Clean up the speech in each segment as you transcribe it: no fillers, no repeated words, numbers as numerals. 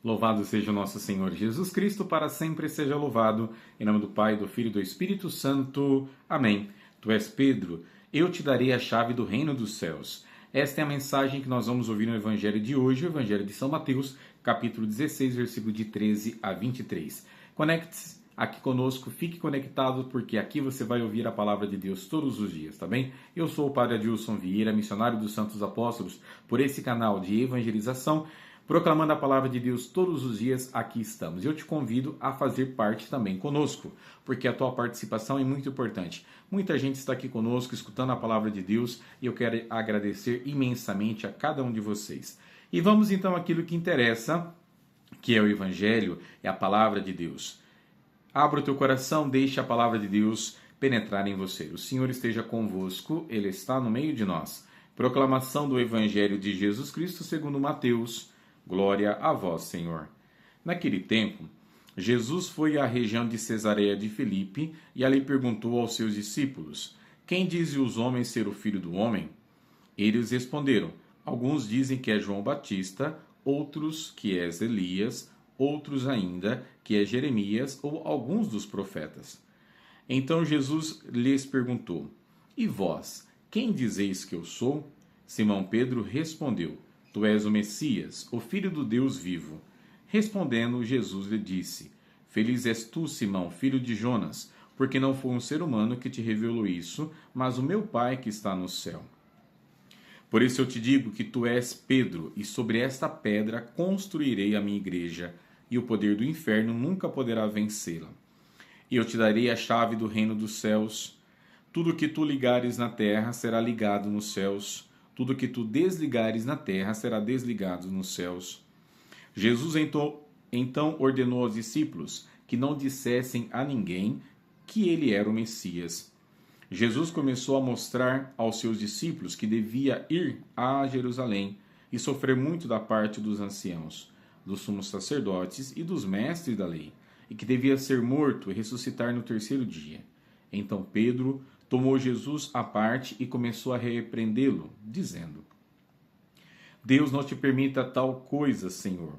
Louvado seja o nosso Senhor Jesus Cristo, para sempre seja louvado. Em nome do Pai, do Filho e do Espírito Santo. Amém. Tu és Pedro, eu te darei a chave do reino dos céus. Esta é a mensagem que nós vamos ouvir no Evangelho de hoje, o Evangelho de São Mateus, capítulo 16, versículo de 13 a 23. Conecte-se aqui conosco, fique conectado, porque aqui você vai ouvir a palavra de Deus todos os dias, tá bem? Eu sou o Padre Adilson Vieira, missionário dos Santos Apóstolos, por esse canal de evangelização, proclamando a palavra de Deus todos os dias, aqui estamos. Eu te convido a fazer parte também conosco, porque a tua participação é muito importante. Muita gente está aqui conosco, escutando a palavra de Deus, e eu quero agradecer imensamente a cada um de vocês. E vamos então àquilo que interessa, que é o Evangelho, é a palavra de Deus. Abra o teu coração, deixe a palavra de Deus penetrar em você. O Senhor esteja convosco, Ele está no meio de nós. Proclamação do Evangelho de Jesus Cristo segundo Mateus. Glória a vós, Senhor. Naquele tempo, Jesus foi à região de Cesareia de Filipe e ali perguntou aos seus discípulos: Quem dizem os homens ser o Filho do Homem? Eles responderam: Alguns dizem que é João Batista, outros que é Elias, outros ainda que é Jeremias ou alguns dos profetas. Então Jesus lhes perguntou: E vós, quem dizeis que eu sou? Simão Pedro respondeu: Tu és o Messias, o Filho do Deus vivo. Respondendo, Jesus lhe disse: Feliz és tu, Simão, filho de Jonas, porque não foi um ser humano que te revelou isso, mas o meu Pai que está no céu. Por isso eu te digo que tu és Pedro, e sobre esta pedra construirei a minha igreja, e o poder do inferno nunca poderá vencê-la. E eu te darei a chave do reino dos céus. Tudo que tu ligares na terra será ligado nos céus. Tudo que tu desligares na terra será desligado nos céus. Jesus então ordenou aos discípulos que não dissessem a ninguém que ele era o Messias. Jesus começou a mostrar aos seus discípulos que devia ir a Jerusalém e sofrer muito da parte dos anciãos, dos sumos sacerdotes e dos mestres da lei, e que devia ser morto e ressuscitar no terceiro dia. Então Pedro tomou Jesus à parte e começou a repreendê-lo, dizendo: Deus não te permita tal coisa, Senhor,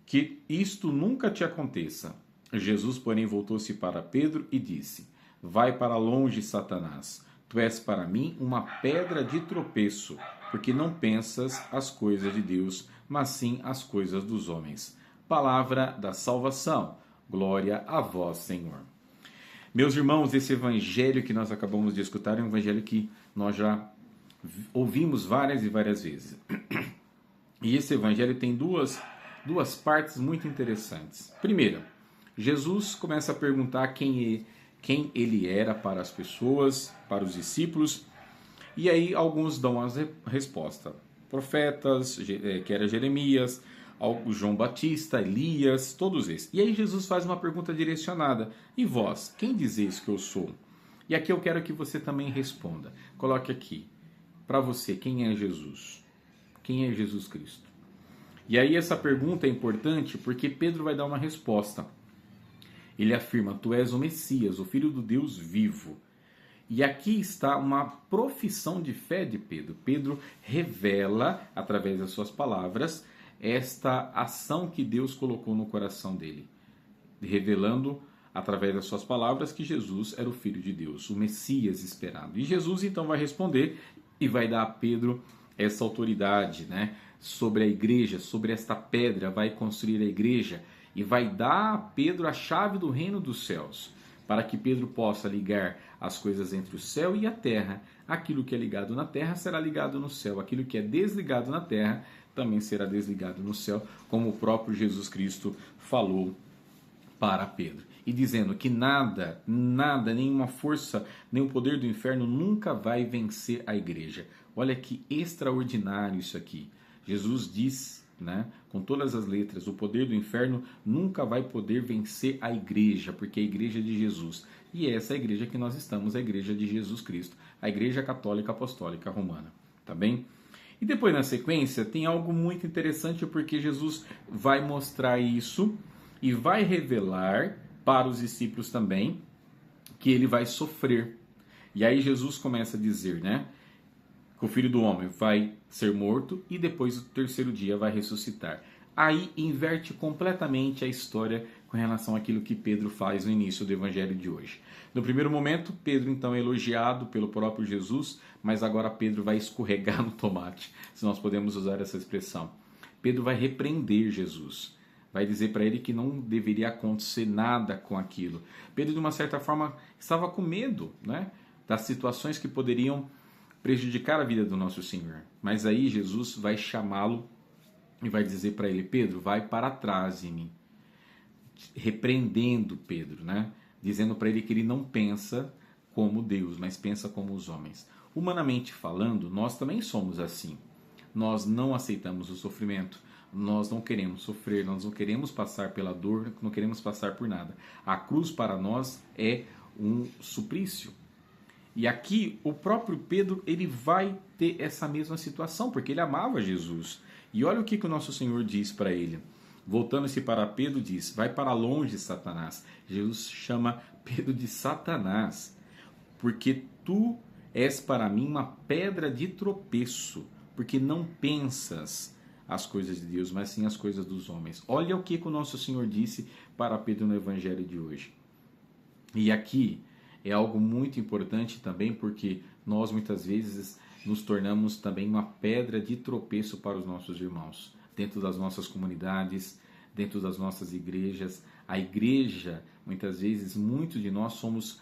que isto nunca te aconteça. Jesus, porém, voltou-se para Pedro e disse: Vai para longe, Satanás. Tu és para mim uma pedra de tropeço, porque não pensas as coisas de Deus, mas sim as coisas dos homens. Palavra da salvação. Glória a vós, Senhor. Meus irmãos, esse evangelho que nós acabamos de escutar é um evangelho que nós já ouvimos várias e várias vezes. E esse evangelho tem duas partes muito interessantes. Primeiro, Jesus começa a perguntar quem ele era para as pessoas, para os discípulos, e aí alguns dão a resposta. Profetas, que era Jeremias, João Batista, Elias, todos esses. E aí Jesus faz uma pergunta direcionada: E vós, quem dizeis que eu sou? E aqui eu quero que você também responda. Coloque aqui, para você, quem é Jesus? Quem é Jesus Cristo? E aí essa pergunta é importante porque Pedro vai dar uma resposta. Ele afirma: Tu és o Messias, o Filho do Deus vivo. E aqui está uma profissão de fé de Pedro. Pedro revela, através das suas palavras, esta ação que Deus colocou no coração dele, revelando através das suas palavras que Jesus era o Filho de Deus, o Messias esperado. E Jesus então vai responder e vai dar a Pedro essa autoridade, né, sobre a igreja, sobre esta pedra, vai construir a igreja e vai dar a Pedro a chave do reino dos céus, para que Pedro possa ligar as coisas entre o céu e a terra. Aquilo que é ligado na terra será ligado no céu, aquilo que é desligado na terra também será desligado no céu, como o próprio Jesus Cristo falou para Pedro. E dizendo que nada, nenhuma força, nenhum poder do inferno nunca vai vencer a igreja. Olha que extraordinário isso aqui. Jesus diz, né, com todas as letras, o poder do inferno nunca vai poder vencer a igreja, porque é a igreja de Jesus. E essa é a igreja que nós estamos, a igreja de Jesus Cristo, a igreja católica apostólica romana. Tá bem? E depois, na sequência, tem algo muito interessante, porque Jesus vai mostrar isso e vai revelar para os discípulos também que ele vai sofrer. E aí Jesus começa a dizer, né, que o Filho do Homem vai ser morto e depois, no terceiro dia, vai ressuscitar. aí inverte completamente a história com relação àquilo que Pedro faz no início do evangelho de hoje. No primeiro momento, Pedro então é elogiado pelo próprio Jesus, mas agora Pedro vai escorregar no tomate, se nós podemos usar essa expressão. Pedro vai repreender Jesus, vai dizer para ele que não deveria acontecer nada com aquilo. Pedro, de uma certa forma, estava com medo, né, das situações que poderiam prejudicar a vida do nosso Senhor. Mas aí Jesus vai chamá-lo e vai dizer para ele: Pedro, vai para trás de mim. Repreendendo Pedro, né? Dizendo para ele que ele não pensa como Deus, mas pensa como os homens. Humanamente falando, nós também somos assim. Nós não aceitamos o sofrimento, nós não queremos sofrer, nós não queremos passar pela dor, não queremos passar por nada. A cruz para nós é um suplício. E aqui o próprio Pedro, ele vai ter essa mesma situação, porque ele amava Jesus. E olha o que o nosso Senhor diz para ele. Voltando-se para Pedro, diz: vai para longe, Satanás. Jesus chama Pedro de Satanás, porque tu és para mim uma pedra de tropeço, porque não pensas as coisas de Deus, mas sim as coisas dos homens. Olha o que o nosso Senhor disse para Pedro no evangelho de hoje. E aqui é algo muito importante também, porque nós muitas vezes nos tornamos também uma pedra de tropeço para os nossos irmãos, dentro das nossas comunidades, dentro das nossas igrejas. A igreja, muitas vezes, muitos de nós somos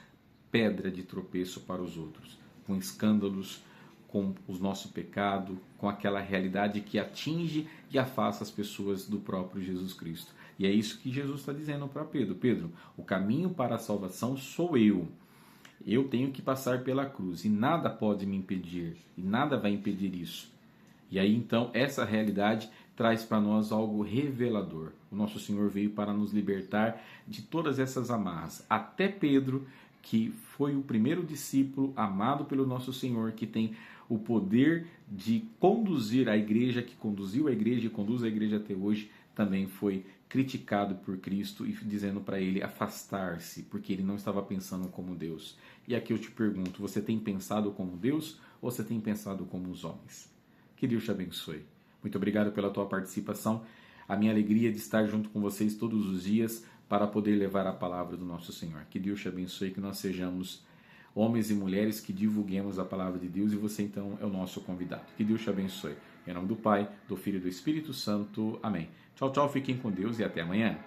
pedra de tropeço para os outros, com escândalos, com o nosso pecado, com aquela realidade que atinge e afasta as pessoas do próprio Jesus Cristo. E é isso que Jesus está dizendo para Pedro. Pedro, o caminho para a salvação sou eu. Eu tenho que passar pela cruz e nada pode me impedir, e nada vai impedir isso. E aí então essa realidade traz para nós algo revelador. O nosso Senhor veio para nos libertar de todas essas amarras. Até Pedro, que foi o primeiro discípulo amado pelo nosso Senhor, que tem o poder de conduzir a igreja, que conduziu a igreja e conduz a igreja até hoje, também foi criticado por Cristo e dizendo para ele afastar-se, porque ele não estava pensando como Deus. E aqui eu te pergunto, você tem pensado como Deus ou você tem pensado como os homens? Que Deus te abençoe. Muito obrigado pela tua participação. A minha alegria de estar junto com vocês todos os dias para poder levar a palavra do nosso Senhor. Que Deus te abençoe, que nós sejamos homens e mulheres que divulguemos a palavra de Deus, e você então é o nosso convidado. Que Deus te abençoe. Em nome do Pai, do Filho e do Espírito Santo. Amém. Tchau, tchau. Fiquem com Deus e até amanhã.